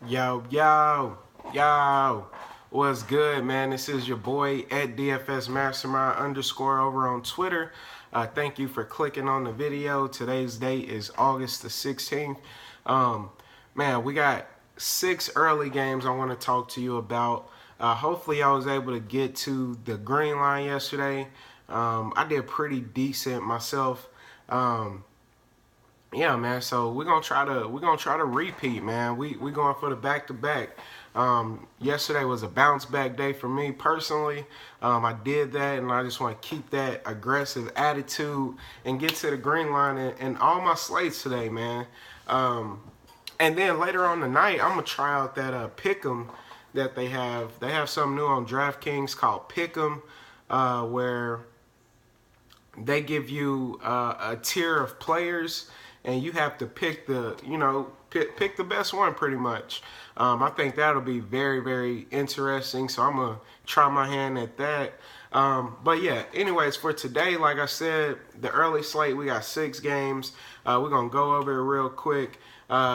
Yo. What's good, man? This is your boy at DFSMasterMind _ over on Twitter. Thank you for clicking on the video. Today's date is August the 16th. Man, we got 6 early games I want to talk to you about. Hopefully, I was able to get to the green line yesterday. I did pretty decent myself. Yeah, man. So we're gonna try to repeat, man. We going for the back-to-back. Yesterday was a bounce back day for me personally. I did that, and I just want to keep that aggressive attitude and get to the green line in all my slates today, man. And then later on tonight, I'm gonna try out that Pick'em that they have. They have something new on DraftKings called Pick'em, where they give you a tier of players, and you have to pick the pick the best one pretty much. I think that'll be very, very interesting. So I'm gonna try my hand at that. But yeah, anyways, for today, like I said, the early slate, we got 6 games. We're gonna go over it real quick.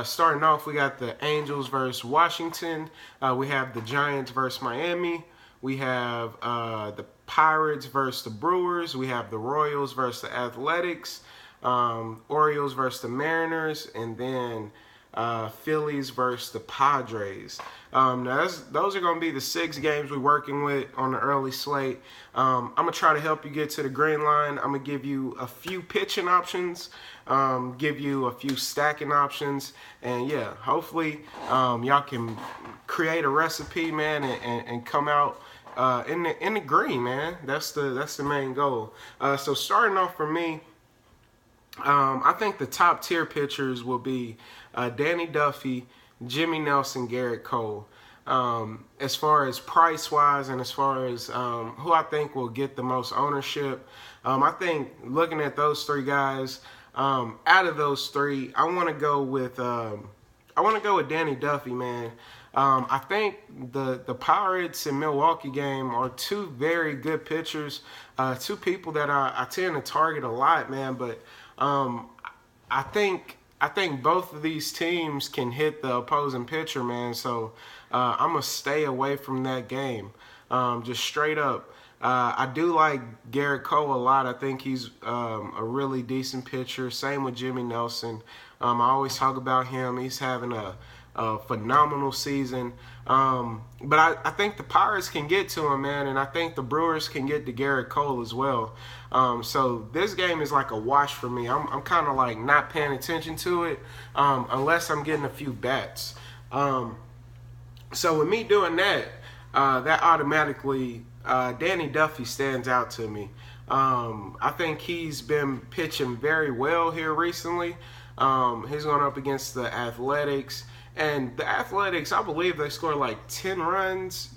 Starting off, we got the Angels versus Washington. We have the Giants versus Miami. We have the Pirates versus the Brewers. We have the Royals versus the Athletics. Orioles versus the Mariners, and then Phillies versus the Padres. Now those are going to be the 6 games we're working with on the early slate. I'm going to try to help you get to the green line. I'm going to give you a few pitching options, give you a few stacking options, and yeah, hopefully y'all can create a recipe, man, and come out in the green, man. That's the main goal. So starting off for me, I think the top tier pitchers will be Danny Duffy, Jimmy Nelson, Garrett Cole. As far as price wise, and as far as who I think will get the most ownership, I think looking at those 3 guys, out of those 3, I want to go with Danny Duffy, man. I think the Pirates and Milwaukee game are 2 very good pitchers, 2 people that I tend to target a lot, man. But I think both of these teams can hit the opposing pitcher, man. So I'm gonna stay away from that game, just straight up. I do like Garrett Cole a lot. I think he's a really decent pitcher. Same with Jimmy Nelson. I always talk about him. He's having a phenomenal season. But I think the Pirates can get to him, man, and I think the Brewers can get to Garrett Cole as well. So this game is like a wash for me. I'm kind of like not paying attention to it unless I'm getting a few bats. So with me doing that, that automatically Danny Duffy stands out to me. I think he's been pitching very well here recently. He's going up against the Athletics. And the Athletics, I believe they scored like 10 runs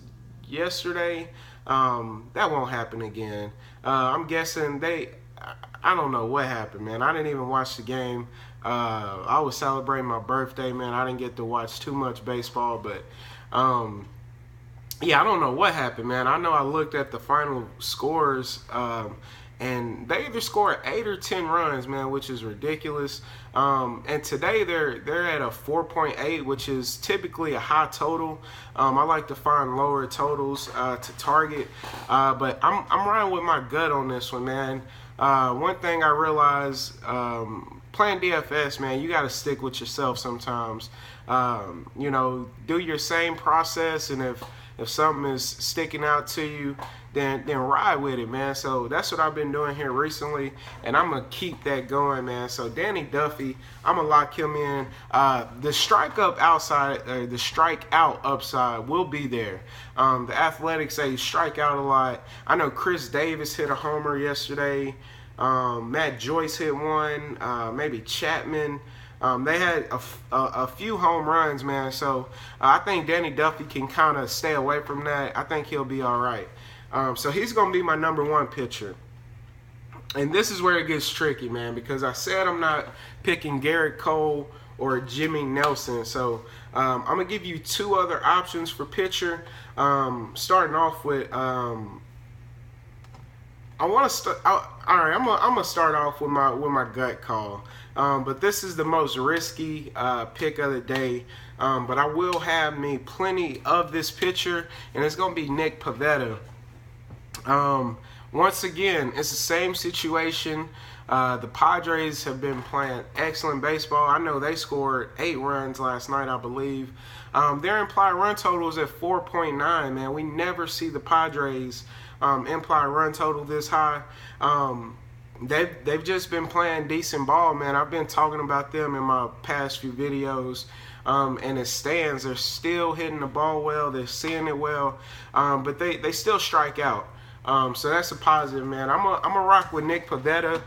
yesterday. That won't happen again. I'm guessing I don't know what happened, man. I didn't even watch the game. I was celebrating my birthday, man. I didn't get to watch too much baseball, but yeah, I don't know what happened, man. I know I looked at the final scores, and they either scored 8 or 10 runs, man, which is ridiculous. And today they're at a 4.8, which is typically a high total. I like to find lower totals to target, but I'm riding with my gut on this one, man. One thing I realized playing DFS, man, you got to stick with yourself sometimes. Do your same process, and if something is sticking out to you, then ride with it, man. So that's what I've been doing here recently, and I'm going to keep that going, man. So Danny Duffy, I'm going to lock him in. The strikeout upside will be there. The Athletics, they strike out a lot. I know Chris Davis hit a homer yesterday. Matt Joyce hit one. Maybe Chapman. They had a few home runs, man. So I think Danny Duffy can kind of stay away from that. I think he'll be all right. So he's going to be my number 1 pitcher. And this is where it gets tricky, man, because I said I'm not picking Garrett Cole or Jimmy Nelson. So I'm going to give you 2 other options for pitcher. Starting off with I'm gonna start off with my gut call. But this is the most risky pick of the day. but I will have me plenty of this pitcher, and it's going to be Nick Pivetta. Once again, it's the same situation. The Padres have been playing excellent baseball. I know they scored 8 runs last night, I believe. Their implied run total is at 4.9, man. We never see the Padres implied run total this high. They've just been playing decent ball, man. I've been talking about them in my past few videos. And it stands. They're still hitting the ball well. They're seeing it well. But they still strike out. So that's a positive, man. I'm a rock with Nick Pivetta.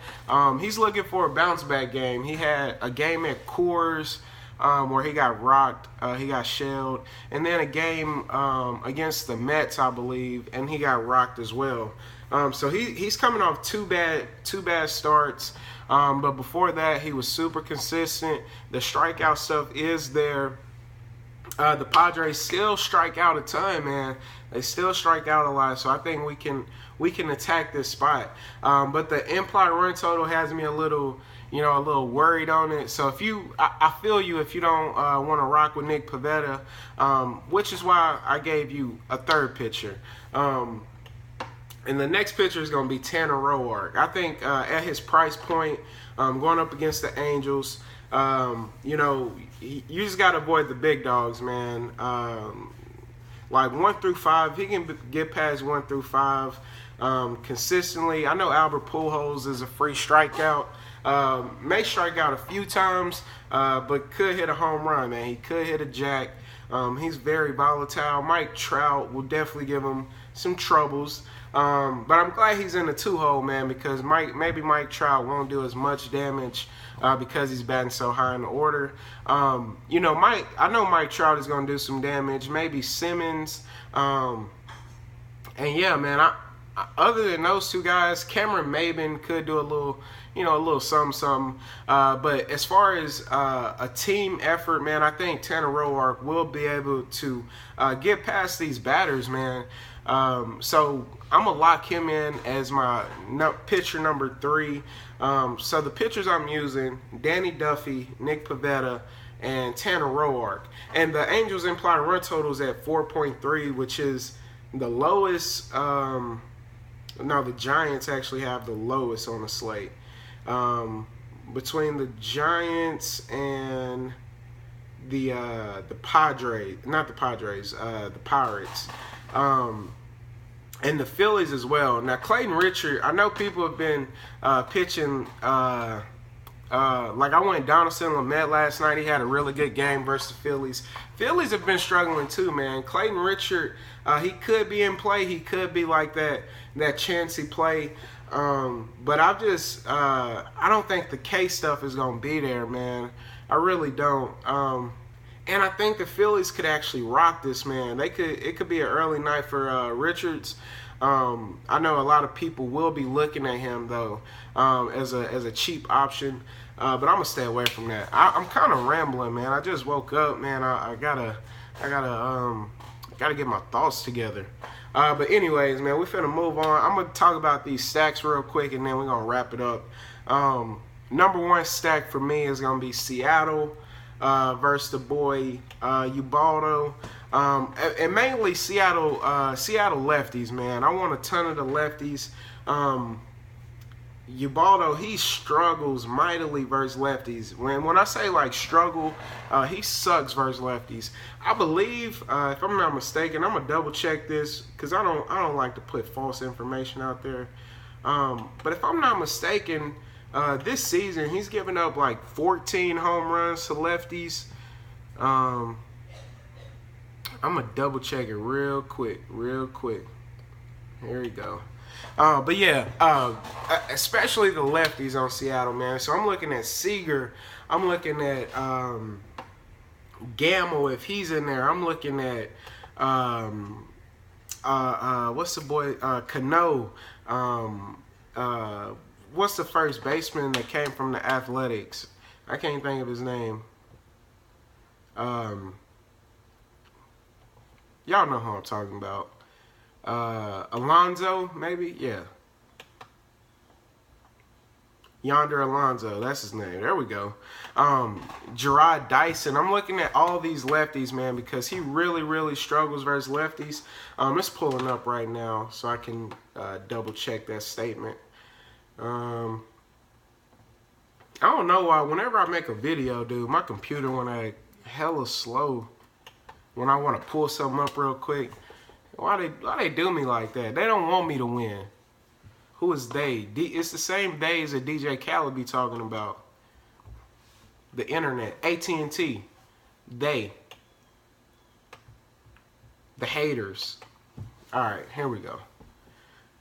He's looking for a bounce back game. He had a game at Coors where he got rocked, he got shelled, and then a game against the Mets, I believe, and he got rocked as well. So he's coming off two bad starts. But before that, he was super consistent. The strikeout stuff is there. The Padres still strike out a ton, man. They still strike out a lot, so I think we can attack this spot. But the implied run total has me a little worried on it. So I feel you if you don't want to rock with Nick Pivetta, which is why I gave you a third pitcher. And the next pitcher is going to be Tanner Roark. I think at his price point, going up against the Angels, you just got to avoid the big dogs, man. Like 1 through 5, he can get past 1 through 5 consistently. I know Albert Pujols is a free strikeout. May strike out a few times, but could hit a home run, man. He could hit a jack. He's very volatile. Mike Trout will definitely give him some troubles. But I'm glad he's in the 2-hole, man, because maybe Mike Trout won't do as much damage because he's batting so high in the order. I know Mike Trout is going to do some damage. Maybe Simmons. And yeah, man, other than those two guys, Cameron Maybin could do a little something. But as far as a team effort, man, I think Tanner Roark will be able to get past these batters, man. So I'm going to lock him in as my pitcher number 3. So the pitchers I'm using, Danny Duffy, Nick Pivetta, and Tanner Roark. And the Angels implied run total is at 4.3, which is the lowest. No, the Giants actually have the lowest on the slate. Between the Giants and the Padres, not the Padres, the Pirates. And the Phillies as well. Now, Clayton Richard, I know people have been pitching, like I went Donaldson Lamet last night. He had a really good game versus the Phillies. Phillies have been struggling too, man. Clayton Richard, he could be in play. He could be like that chancy play. But I don't think the K stuff is going to be there, man. I really don't. And I think the Phillies could actually rock this, man. It could be an early night for Richards. I know a lot of people will be looking at him though as a cheap option, but I'm gonna stay away from that. I'm kind of rambling, man. I just woke up, man. I gotta get my thoughts together. But anyways, man, we're finna move on. I'm gonna talk about these stacks real quick, and then we're gonna wrap it up. Number 1 stack for me is gonna be Seattle versus the boy Ubaldo, and mainly Seattle lefties, man. I want a ton of the lefties. Ubaldo, he struggles mightily versus lefties. When I say like struggle, he sucks versus lefties. I believe, if I'm not mistaken, I'm gonna double check this because I don't like to put false information out there. But if I'm not mistaken, this season he's given up like 14 home runs to lefties. I'm gonna double check it real quick. Here we go. But yeah, especially the lefties on Seattle, man. So I'm looking at Seager. I'm looking at Gamble if he's in there. I'm looking at what's the boy Cano. What's the first baseman that came from the Athletics? I can't think of his name. Y'all know who I'm talking about. Alonzo, maybe? Yeah. Yonder Alonso, that's his name. There we go. Gerard Dyson. I'm looking at all these lefties, man, because he really, really struggles versus lefties. It's pulling up right now, so I can double check that statement. I don't know why. Whenever I make a video, dude, my computer went hella slow when I want to pull something up real quick. Why they do me like that? They don't want me to win. Who is they? It's the same days that DJ Khaled be talking about. The internet, AT&T, they, the haters. All right, here we go.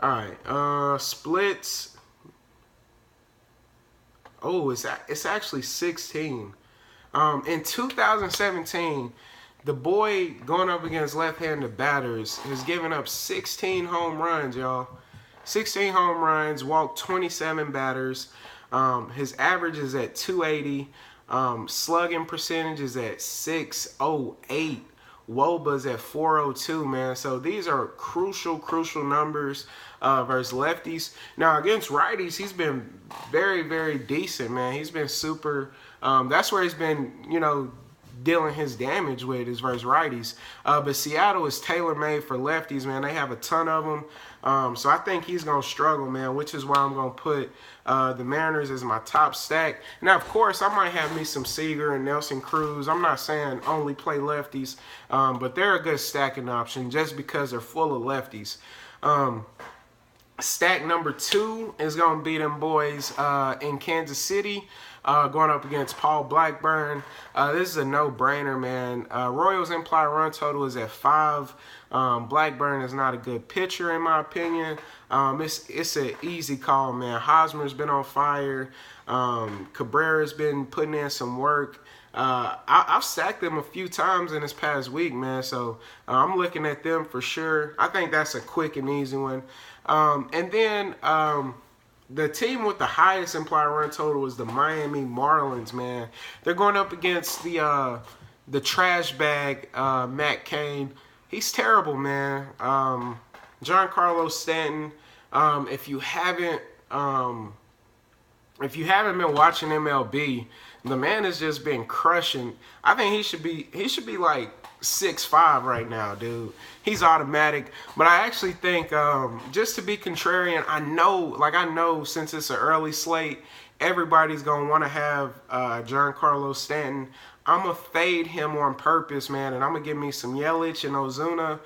All right, splits. Oh, it's actually 16. In 2017, the boy going up against left-handed batters has given up 16 home runs, y'all. 16 home runs, walked 27 batters. His average is at 280. Slugging percentage is at 608. Woba's at 402, man. So these are crucial numbers versus lefties. Now, against righties, he's been very, very decent, man. He's been super. That's where he's been, you know, dealing his damage with is versus righties. But Seattle is tailor-made for lefties, man. They have a ton of them. So I think he's going to struggle, man, which is why I'm going to put the Mariners as my top stack. Now, of course, I might have me some Seager and Nelson Cruz. I'm not saying only play lefties, but they're a good stacking option just because they're full of lefties. Stack number 2 is going to be them boys in Kansas City. Going up against Paul Blackburn. This is a no-brainer, man. Royals implied run total is at 5. Blackburn is not a good pitcher, in my opinion. It's an easy call, man. Hosmer's been on fire. Cabrera's been putting in some work. I've stacked them a few times in this past week, man. So I'm looking at them for sure. I think that's a quick and easy one. And then the team with the highest implied run total is the Miami Marlins, man. They're going up against the trash bag, Matt Cain. He's terrible, man. Giancarlo Stanton. If you haven't been watching MLB, the man has just been crushing. I think he should be like 6'5" right now, dude. He's automatic. But I actually think, just to be contrarian, I know since it's an early slate, everybody's going to want to have Giancarlo Stanton. I'm going to fade him on purpose, man, and I'm going to give me some Yelich and Ozuna,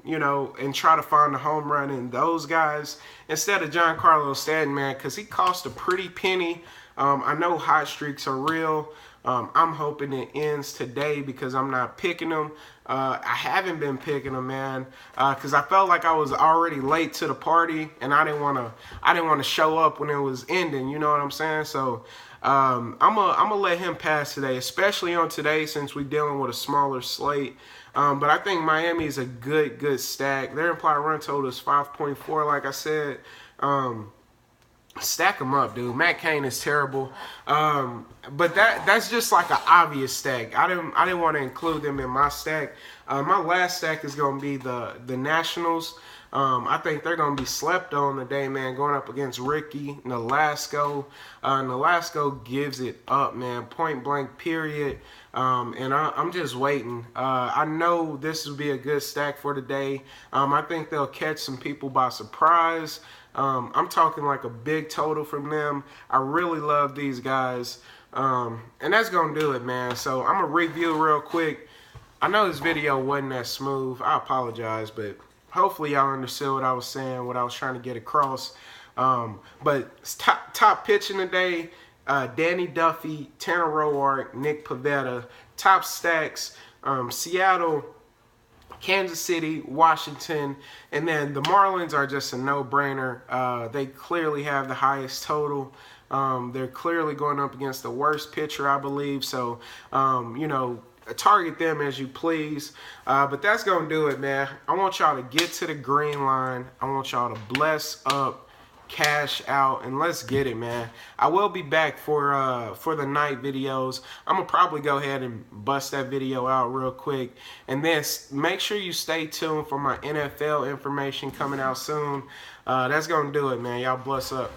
you know, and try to find the home run in those guys instead of Giancarlo Stanton, man, because he cost a pretty penny. I know hot streaks are real. I'm hoping it ends today because I'm not picking them. I haven't been picking them, man, because I felt like I was already late to the party, and I didn't want to show up when it was ending. You know what I'm saying? So I'm gonna let him pass today, especially on today since we're dealing with a smaller slate. But I think Miami is a good stack. Their implied run total is 5.4, like I said. Stack them up, dude. Matt Cain is terrible. But that's just like an obvious stack. I didn't want to include them in my stack. My last stack is going to be the Nationals. I think they're going to be slept on today, man, going up against Ricky Nolasco. Nolasco gives it up, man, point blank, period. And I'm just waiting. I know this will be a good stack for today. I think they'll catch some people by surprise. I'm talking like a big total from them. I really love these guys. And that's going to do it, man. So I'm going to review real quick. I know this video wasn't that smooth. I apologize, but hopefully y'all understood what I was saying, what I was trying to get across. But top pitching today, Danny Duffy, Tanner Roark, Nick Pivetta. Top stacks, Seattle, Kansas City, Washington, and then the Marlins are just a no-brainer. They clearly have the highest total. They're clearly going up against the worst pitcher, I believe. So, you know, target them as you please. But that's going to do it, man. I want y'all to get to the green line. I want y'all to bless up, cash out, and let's get it, man. I will be back for the night videos. I'm gonna probably go ahead and bust that video out real quick, and then make sure you stay tuned for my NFL information coming out soon. That's gonna do it, man. Y'all bless up.